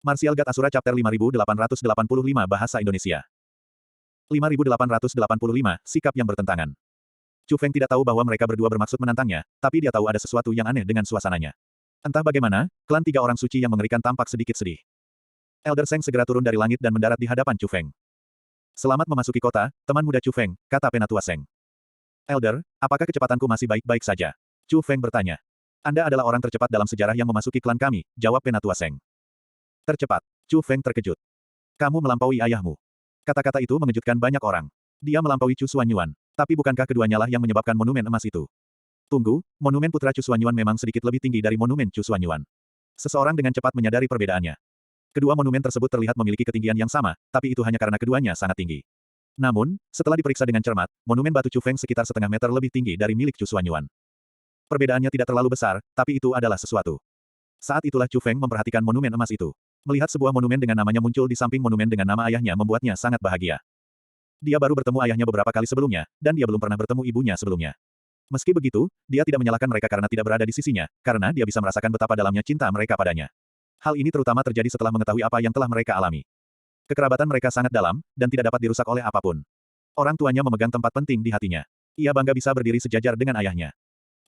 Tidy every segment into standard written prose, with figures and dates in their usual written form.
Martial God Asura Chapter 5885 Bahasa Indonesia. 5885, Sikap yang bertentangan. Chu Feng tidak tahu bahwa mereka berdua bermaksud menantangnya, tapi dia tahu ada sesuatu yang aneh dengan suasananya. Entah bagaimana, klan tiga orang suci yang mengerikan tampak sedikit sedih. Elder Seng segera turun dari langit dan mendarat di hadapan Chu Feng. Selamat memasuki kota, teman muda Chu Feng, kata Penatua Seng. Elder, apakah kecepatanku masih baik-baik saja? Chu Feng bertanya. Anda adalah orang tercepat dalam sejarah yang memasuki klan kami, jawab Penatua Seng. Tercepat. Chu Feng terkejut. Kamu melampaui ayahmu. Kata-kata itu mengejutkan banyak orang. Dia melampaui Chu Xuanyuan. Tapi bukankah keduanya lah yang menyebabkan monumen emas itu? Tunggu, monumen putra Chu Xuanyuan memang sedikit lebih tinggi dari monumen Chu Xuanyuan. Seseorang dengan cepat menyadari perbedaannya. Kedua monumen tersebut terlihat memiliki ketinggian yang sama, tapi itu hanya karena keduanya sangat tinggi. Namun, setelah diperiksa dengan cermat, monumen batu Chu Feng sekitar setengah meter lebih tinggi dari milik Chu Xuanyuan. Perbedaannya tidak terlalu besar, tapi itu adalah sesuatu. Saat itulah Chu Feng memperhatikan monumen emas itu. Melihat sebuah monumen dengan namanya muncul di samping monumen dengan nama ayahnya membuatnya sangat bahagia. Dia baru bertemu ayahnya beberapa kali sebelumnya, dan dia belum pernah bertemu ibunya sebelumnya. Meski begitu, dia tidak menyalahkan mereka karena tidak berada di sisinya, karena dia bisa merasakan betapa dalamnya cinta mereka padanya. Hal ini terutama terjadi setelah mengetahui apa yang telah mereka alami. Kekerabatan mereka sangat dalam, dan tidak dapat dirusak oleh apapun. Orang tuanya memegang tempat penting di hatinya. Ia bangga bisa berdiri sejajar dengan ayahnya.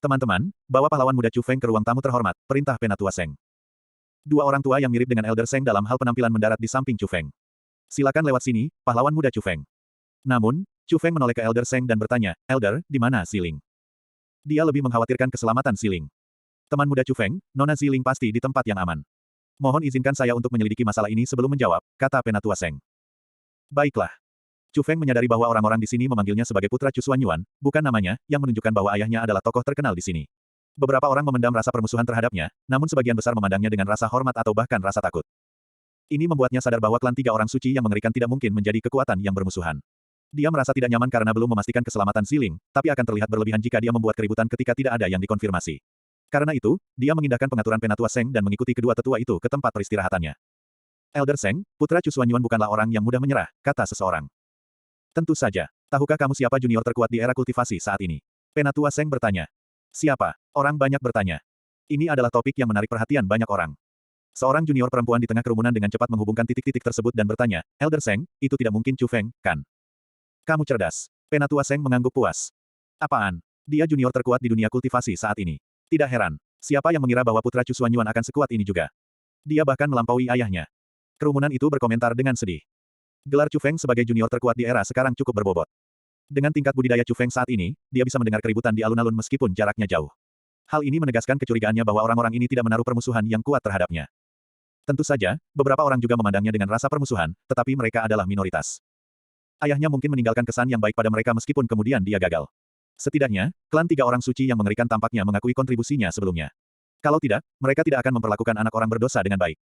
Teman-teman, bawa pahlawan muda Chu Feng ke ruang tamu terhormat, perintah Penatua Seng. Dua orang tua yang mirip dengan Elder Seng dalam hal penampilan mendarat di samping Chu Feng. Silakan lewat sini, pahlawan muda Chu Feng. Namun, Chu Feng menoleh ke Elder Seng dan bertanya, Elder, di mana Ziling? Dia lebih mengkhawatirkan keselamatan Ziling. Teman muda Chu Feng, Nona Ziling pasti di tempat yang aman. Mohon izinkan saya untuk menyelidiki masalah ini sebelum menjawab, kata Penatua Seng. Baiklah. Chu Feng menyadari bahwa orang-orang di sini memanggilnya sebagai putra Chu Xuanyuan, bukan namanya, yang menunjukkan bahwa ayahnya adalah tokoh terkenal di sini. Beberapa orang memendam rasa permusuhan terhadapnya, namun sebagian besar memandangnya dengan rasa hormat atau bahkan rasa takut. Ini membuatnya sadar bahwa klan tiga orang suci yang mengerikan tidak mungkin menjadi kekuatan yang bermusuhan. Dia merasa tidak nyaman karena belum memastikan keselamatan Ziling, tapi akan terlihat berlebihan jika dia membuat keributan ketika tidak ada yang dikonfirmasi. Karena itu, dia mengindahkan pengaturan Penatua Seng dan mengikuti kedua tetua itu ke tempat peristirahatannya. Elder Seng, putra Chu Xuanyuan bukanlah orang yang mudah menyerah, kata seseorang. Tentu saja. Tahukah kamu siapa junior terkuat di era kultivasi saat ini? Penatua Seng bertanya. Siapa? Orang banyak bertanya. Ini adalah topik yang menarik perhatian banyak orang. Seorang junior perempuan di tengah kerumunan dengan cepat menghubungkan titik-titik tersebut dan bertanya, Elder Seng, itu tidak mungkin Chu Feng, kan? Kamu cerdas. Penatua Seng mengangguk puas. Apaan? Dia junior terkuat di dunia kultivasi saat ini. Tidak heran. Siapa yang mengira bahwa putra Chu Xuanyuan akan sekuat ini juga? Dia bahkan melampaui ayahnya. Kerumunan itu berkomentar dengan sedih. Gelar Chu Feng sebagai junior terkuat di era sekarang cukup berbobot. Dengan tingkat budidaya Chu Feng saat ini, dia bisa mendengar keributan di alun-alun meskipun jaraknya jauh. Hal ini menegaskan kecurigaannya bahwa orang-orang ini tidak menaruh permusuhan yang kuat terhadapnya. Tentu saja, beberapa orang juga memandangnya dengan rasa permusuhan, tetapi mereka adalah minoritas. Ayahnya mungkin meninggalkan kesan yang baik pada mereka meskipun kemudian dia gagal. Setidaknya, klan tiga orang suci yang mengerikan tampaknya mengakui kontribusinya sebelumnya. Kalau tidak, mereka tidak akan memperlakukan anak orang berdosa dengan baik.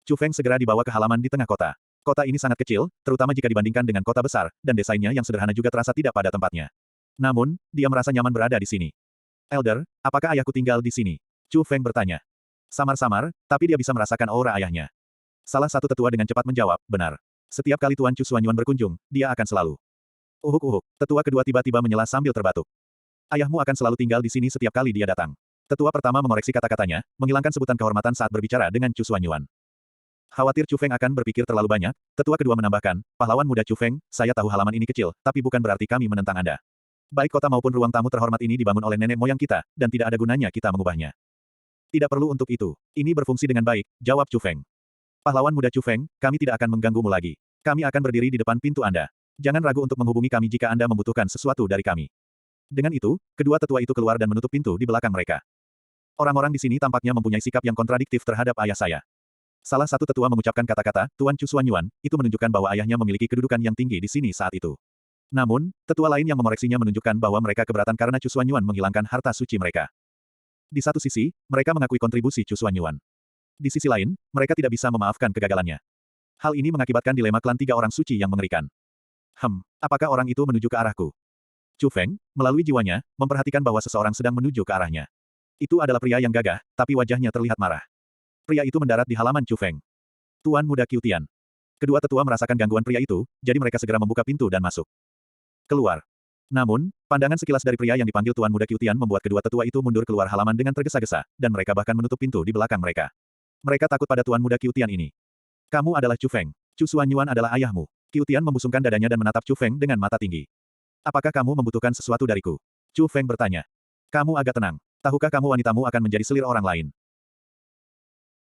Chu Feng segera dibawa ke halaman di tengah kota. Kota ini sangat kecil, terutama jika dibandingkan dengan kota besar, dan desainnya yang sederhana juga terasa tidak pada tempatnya. Namun, dia merasa nyaman berada di sini. Elder, apakah ayahku tinggal di sini? Chu Feng bertanya. Samar-samar, tapi dia bisa merasakan aura ayahnya. Salah satu tetua dengan cepat menjawab, benar. Setiap kali Tuan Chu Xuanyuan berkunjung, dia akan selalu. Uhuk-uhuk, tetua kedua tiba-tiba menyela sambil terbatuk. Ayahmu akan selalu tinggal di sini setiap kali dia datang. Tetua pertama mengoreksi kata-katanya, menghilangkan sebutan kehormatan saat berbicara dengan Chu Xuanyuan. Khawatir Chu Feng akan berpikir terlalu banyak, tetua kedua menambahkan, pahlawan muda Chu Feng, saya tahu halaman ini kecil, tapi bukan berarti kami menentang Anda. Baik kota maupun ruang tamu terhormat ini dibangun oleh nenek moyang kita, dan tidak ada gunanya kita mengubahnya. Tidak perlu untuk itu. Ini berfungsi dengan baik, jawab Chu Feng. Pahlawan muda Chu Feng, kami tidak akan mengganggumu lagi. Kami akan berdiri di depan pintu Anda. Jangan ragu untuk menghubungi kami jika Anda membutuhkan sesuatu dari kami. Dengan itu, kedua tetua itu keluar dan menutup pintu di belakang mereka. Orang-orang di sini tampaknya mempunyai sikap yang kontradiktif terhadap ayah saya. Salah satu tetua mengucapkan kata-kata, Tuan Chu Xuanyuan, itu menunjukkan bahwa ayahnya memiliki kedudukan yang tinggi di sini saat itu. Namun, tetua lain yang mengoreksinya menunjukkan bahwa mereka keberatan karena Chu Xuanyuan menghilangkan harta suci mereka. Di satu sisi, mereka mengakui kontribusi Chu Xuanyuan. Di sisi lain, mereka tidak bisa memaafkan kegagalannya. Hal ini mengakibatkan dilema klan tiga orang suci yang mengerikan. Apakah orang itu menuju ke arahku? Chu Feng, melalui jiwanya, memperhatikan bahwa seseorang sedang menuju ke arahnya. Itu adalah pria yang gagah, tapi wajahnya terlihat marah. Pria itu mendarat di halaman Chu Feng. Tuan muda Qiutian. Kedua tetua merasakan gangguan pria itu, jadi mereka segera membuka pintu dan masuk. Keluar. Namun, pandangan sekilas dari pria yang dipanggil Tuan muda Qiutian membuat kedua tetua itu mundur keluar halaman dengan tergesa-gesa, dan mereka bahkan menutup pintu di belakang mereka. Mereka takut pada Tuan muda Qiutian ini. Kamu adalah Chu Feng. Chu Xuanyuan adalah ayahmu. Qiu Tian membusungkan dadanya dan menatap Chu Feng dengan mata tinggi. Apakah kamu membutuhkan sesuatu dariku? Chu Feng bertanya. Kamu agak tenang. Tahukah kamu wanitamu akan menjadi selir orang lain?